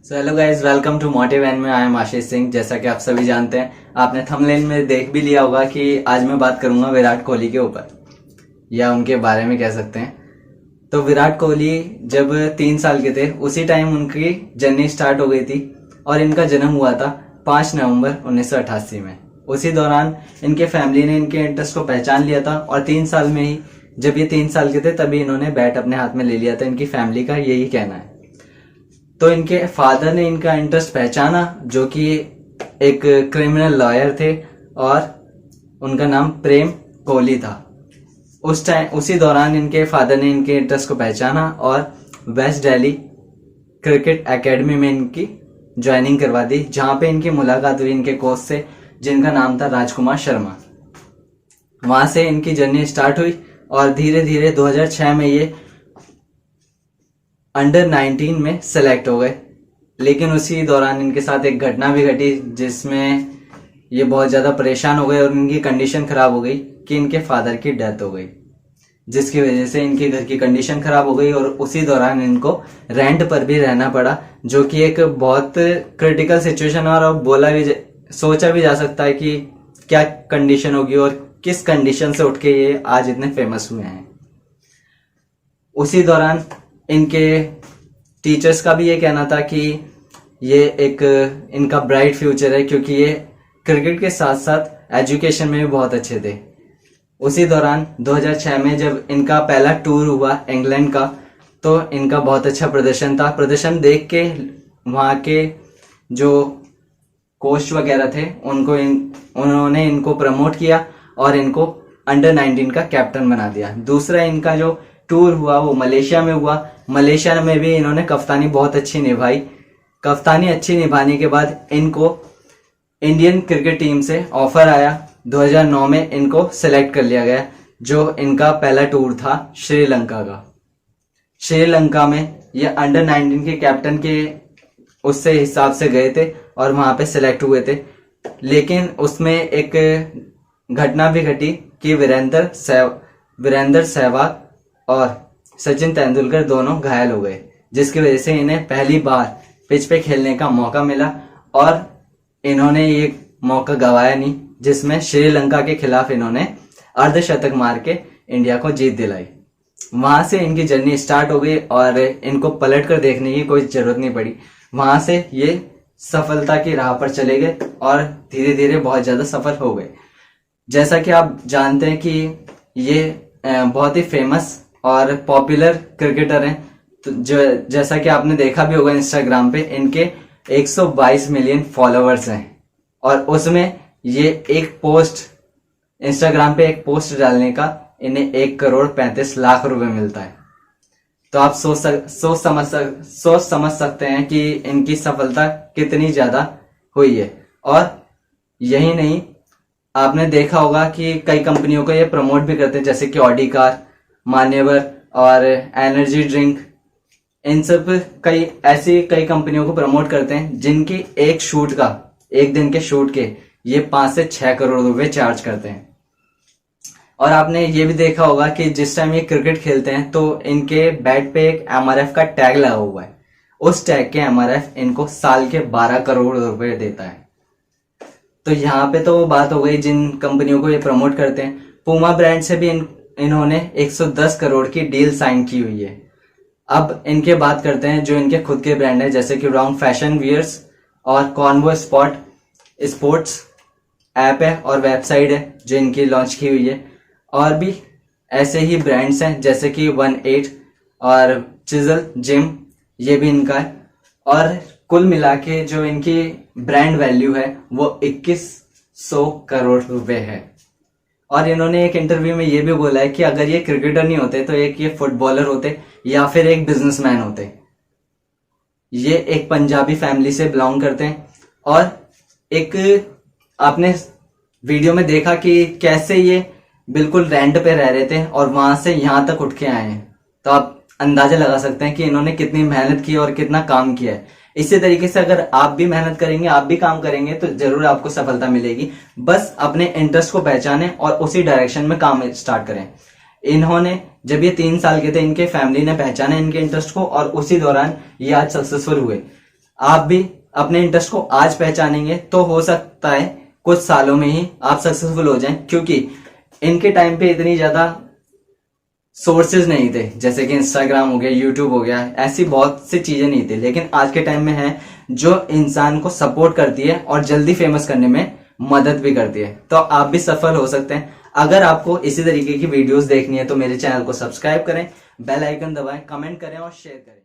So hello guys, welcome to motive and में I M Ashish Singh. जैसा कि आप सभी जानते हैं, आपने थंबनेल में देख भी लिया होगा कि आज मैं बात करूंगा विराट कोहली के ऊपर या उनके बारे में कह सकते हैं। तो विराट कोहली जब 3 साल के थे उसी टाइम उनकी जर्नी स्टार्ट हो गई थी और इनका जन्म हुआ था 5 नवंबर 1988 में। उसी दौरान इनके फैमिली ने इनके इंटरेस्ट को पहचान लिया था और 3 साल में ही, जब ये 3 साल के थे तभी इन्होंने बैट अपने हाथ में ले लिया था। इनकी फैमिली का यही कहना है। तो इनके फादर ने इनका इंटरेस्ट पहचाना, जो कि एक क्रिमिनल लॉयर थे और उनका नाम प्रेम कोहली था। उसी दौरान इनके फादर ने इनके इंटरेस्ट को पहचाना और वेस्ट दिल्ली क्रिकेट एकेडमी में इनकी ज्वाइनिंग करवा दी, जहां पे इनकी मुलाकात हुई इनके कोच से, जिनका नाम था राजकुमार शर्मा। वहां से इनकी जर्नी स्टार्ट हुई और धीरे धीरे 2006 में ये अंडर 19 में सेलेक्ट हो गए। लेकिन उसी दौरान इनके साथ एक घटना भी घटी जिसमें ये बहुत ज्यादा परेशान हो गए और इनकी कंडीशन खराब हो गई कि इनके फादर की डेथ हो गई, जिसकी वजह से इनके घर की कंडीशन खराब हो गई और उसी दौरान इनको रेंट पर भी रहना पड़ा, जो कि एक बहुत क्रिटिकल सिचुएशन। और सोचा भी जा सकता है कि क्या कंडीशन होगी और किस कंडीशन से उठ के ये आज इतने फेमस हुए हैं। उसी दौरान इनके टीचर्स का भी ये कहना था कि ये एक इनका ब्राइट फ्यूचर है, क्योंकि ये क्रिकेट के साथ साथ एजुकेशन में भी बहुत अच्छे थे। उसी दौरान 2006 में जब इनका पहला टूर हुआ इंग्लैंड का, तो इनका बहुत अच्छा प्रदर्शन था। प्रदर्शन देख के वहाँ के जो कोच वगैरह थे उन्होंने इनको प्रमोट किया और इनको अंडर 19 का कैप्टन बना दिया। दूसरा इनका जो टूर हुआ वो मलेशिया में हुआ। मलेशिया में भी इन्होंने कप्तानी बहुत अच्छी निभाई। कप्तानी अच्छी निभाने के बाद इनको इंडियन क्रिकेट टीम से ऑफर आया। 2009 में इनको सेलेक्ट कर लिया गया, जो इनका पहला टूर था श्रीलंका का। श्रीलंका में ये अंडर 19 के कैप्टन के उससे हिसाब से गए थे और वहां पे सेलेक्ट हुए थे। लेकिन उसमें एक घटना भी घटी कि वीरेंद्र सहवाग और सचिन तेंदुलकर दोनों घायल हो गए, जिसकी वजह से इन्हें पहली बार पिच पे खेलने का मौका मिला और इन्होंने ये मौका गवाया नहीं, जिसमें श्रीलंका के खिलाफ इन्होंने अर्धशतक मार के इंडिया को जीत दिलाई। वहां से इनकी जर्नी स्टार्ट हो गई और इनको पलट कर देखने की कोई जरूरत नहीं पड़ी। वहां से ये सफलता की राह पर चले गए और धीरे धीरे बहुत ज्यादा सफल हो गए। जैसा कि आप जानते हैं कि ये बहुत ही फेमस और पॉपुलर क्रिकेटर हैं। तो जैसा कि आपने देखा भी होगा इंस्टाग्राम पे इनके 122 मिलियन फॉलोअर्स हैं और उसमें ये इंस्टाग्राम पे एक पोस्ट डालने का इन्हें 1,35,00,000 रुपए मिलता है। तो आप सोच समझ सकते हैं कि इनकी सफलता कितनी ज्यादा हुई है। और यही नहीं, आपने देखा होगा कि कई कंपनियों को ये प्रमोट भी करते हैं, जैसे कि ऑडी कार, मान्यवर और एनर्जी ड्रिंक। इन सब कई कंपनियों को प्रमोट करते हैं, जिनकी एक दिन के शूट के ये 5 से 6 करोड़ रुपए चार्ज करते हैं। और आपने ये भी देखा होगा कि जिस टाइम ये क्रिकेट खेलते हैं तो इनके बैट पे एक MRF का टैग लगा हुआ है। उस टैग के MRF इनको साल के 12 करोड़ रुपए देता है। तो यहाँ पे तो वो बात हो गई जिन कंपनियों को ये प्रमोट करते हैं। पूमा ब्रांड से भी इन्होंने 110 करोड़ की डील साइन की हुई है। अब इनके बात करते हैं जो इनके खुद के ब्रांड है, जैसे कि रॉन्ग फैशन वियर्स और कॉन्वो स्पोर्ट्स ऐप है और वेबसाइट है जो इनकी लॉन्च की हुई है। और भी ऐसे ही ब्रांड्स हैं जैसे कि 18 और चिजल जिम, ये भी इनका है। और कुल मिला के जो इनकी ब्रांड वैल्यू है वो 2100 करोड़ रुपए है। और इन्होंने एक इंटरव्यू में ये भी बोला है कि अगर ये क्रिकेटर नहीं होते तो एक ये फुटबॉलर होते या फिर एक बिजनेसमैन होते। ये एक पंजाबी फैमिली से बिलोंग करते हैं और एक आपने वीडियो में देखा कि कैसे ये बिल्कुल रेंट पे रह रहे थे और वहां से यहां तक उठ के आए हैं। तो आप अंदाजा लगा सकते हैं कि इन्होंने कितनी मेहनत की और कितना काम किया है। इसी तरीके से अगर आप भी मेहनत करेंगे, आप भी काम करेंगे तो जरूर आपको सफलता मिलेगी। बस अपने इंटरेस्ट को पहचानें और उसी डायरेक्शन में काम स्टार्ट करें। इन्होंने जब ये 3 साल के थे, इनके फैमिली ने पहचाना इनके इंटरेस्ट को और उसी दौरान ये आज सक्सेसफुल हुए। आप भी अपने इंटरेस्ट को आज पहचानेंगे तो हो सकता है कुछ सालों में ही आप सक्सेसफुल हो जाएं, क्योंकि इनके टाइम पे इतनी ज्यादा सोर्सेज नहीं थे, जैसे कि इंस्टाग्राम हो गया, यूट्यूब हो गया, ऐसी बहुत सी चीजें नहीं थी। लेकिन आज के टाइम में है जो इंसान को सपोर्ट करती है और जल्दी फेमस करने में मदद भी करती है। तो आप भी सफल हो सकते हैं। अगर आपको इसी तरीके की वीडियोस देखनी है तो मेरे चैनल को सब्सक्राइब करें, बेल आइकन दबाएं, कमेंट करें और शेयर करें।